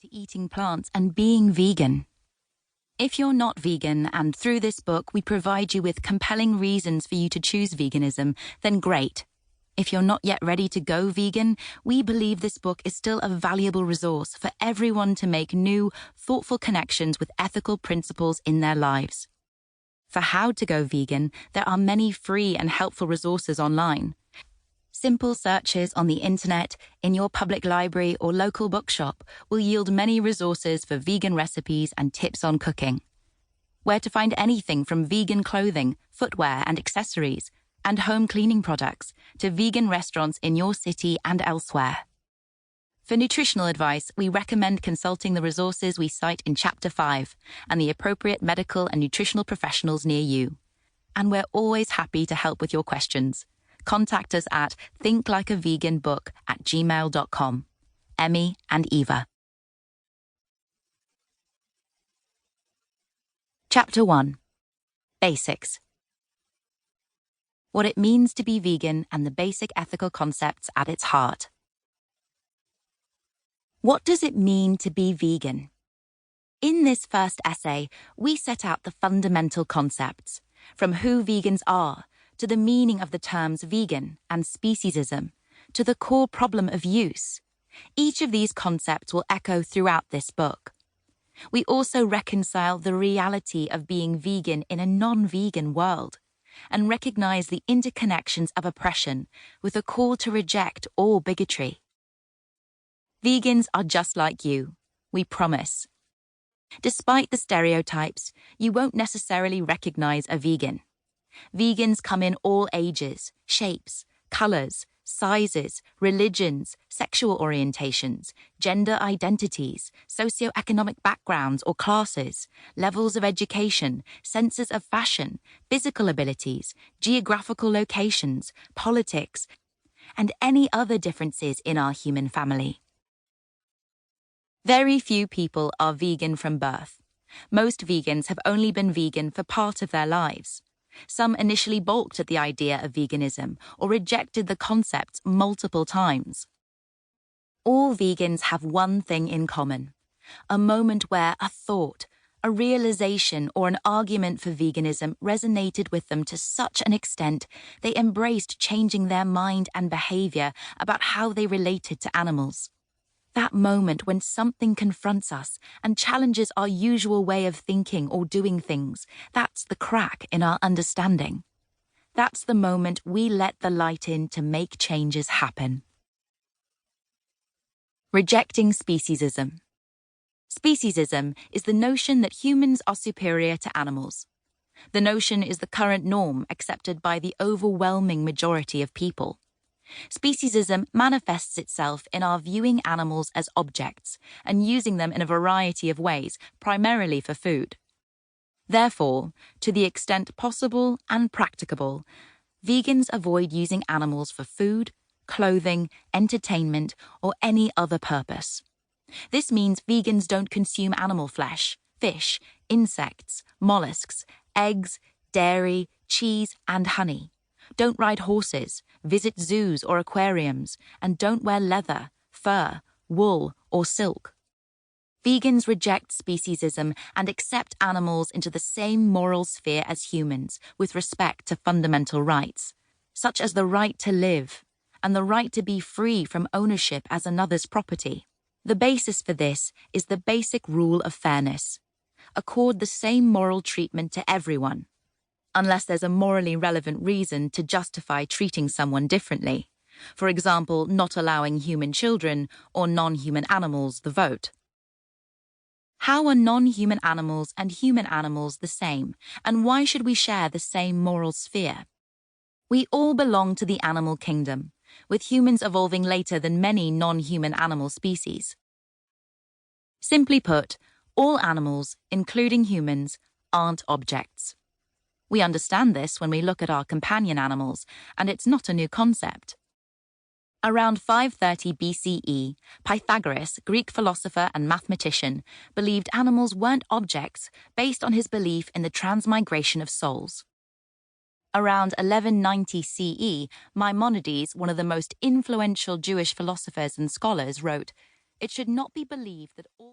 to eating plants and being vegan. If you're not vegan and through this book we provide you with compelling reasons for you to choose veganism, then great. If you're not yet ready to go vegan, we believe this book is still a valuable resource for everyone to make new, thoughtful connections with ethical principles in their lives. For how to go vegan, there are many free and helpful resources online. Simple searches on the internet, in your public library or local bookshop will yield many resources for vegan recipes and tips on cooking. Where to find anything from vegan clothing, footwear and accessories, and home cleaning products to vegan restaurants in your city and elsewhere. For nutritional advice, we recommend consulting the resources we cite in Chapter 5 and the appropriate medical and nutritional professionals near you. And we're always happy to help with your questions. Contact us at thinklikeaveganbook@gmail.com. Emmy and Eva. Chapter 1. Basics. What it means to be vegan and the basic ethical concepts at its heart. What does it mean to be vegan? In this first essay, we set out the fundamental concepts, from who vegans are, to the meaning of the terms vegan and speciesism, to the core problem of use. Each of these concepts will echo throughout this book. We also reconcile the reality of being vegan in a non-vegan world, and recognize the interconnections of oppression with a call to reject all bigotry. Vegans are just like you, we promise. Despite the stereotypes, you won't necessarily recognize a vegan. Vegans come in all ages, shapes, colors, sizes, religions, sexual orientations, gender identities, socioeconomic backgrounds or classes, levels of education, senses of fashion, physical abilities, geographical locations, politics, and any other differences in our human family. Very few people are vegan from birth. Most vegans have only been vegan for part of their lives. Some initially balked at the idea of veganism or rejected the concept multiple times. All vegans have one thing in common: a moment where a thought, a realization, or an argument for veganism resonated with them to such an extent they embraced changing their mind and behavior about how they related to animals. That moment when something confronts us and challenges our usual way of thinking or doing things, that's the crack in our understanding. That's the moment we let the light in to make changes happen. Rejecting speciesism. Speciesism is the notion that humans are superior to animals. The notion is the current norm accepted by the overwhelming majority of people. Speciesism manifests itself in our viewing animals as objects and using them in a variety of ways, primarily for food. Therefore, to the extent possible and practicable, vegans avoid using animals for food, clothing, entertainment, or any other purpose. This means vegans don't consume animal flesh, fish, insects, mollusks, eggs, dairy, cheese, and honey. Don't ride horses, visit zoos or aquariums, and don't wear leather, fur, wool, or silk. Vegans reject speciesism and accept animals into the same moral sphere as humans with respect to fundamental rights, such as the right to live and the right to be free from ownership as another's property. The basis for this is the basic rule of fairness. Accord the same moral treatment to everyone, unless there's a morally relevant reason to justify treating someone differently. For example, not allowing human children or non-human animals the vote. How are non-human animals and human animals the same, and why should we share the same moral sphere? We all belong to the animal kingdom, with humans evolving later than many non-human animal species. Simply put, all animals, including humans, aren't objects. We understand this when we look at our companion animals, and it's not a new concept. Around 530 BCE, Pythagoras, Greek philosopher and mathematician, believed animals weren't objects based on his belief in the transmigration of souls. Around 1190 CE, Maimonides, one of the most influential Jewish philosophers and scholars, wrote, "It should not be believed that all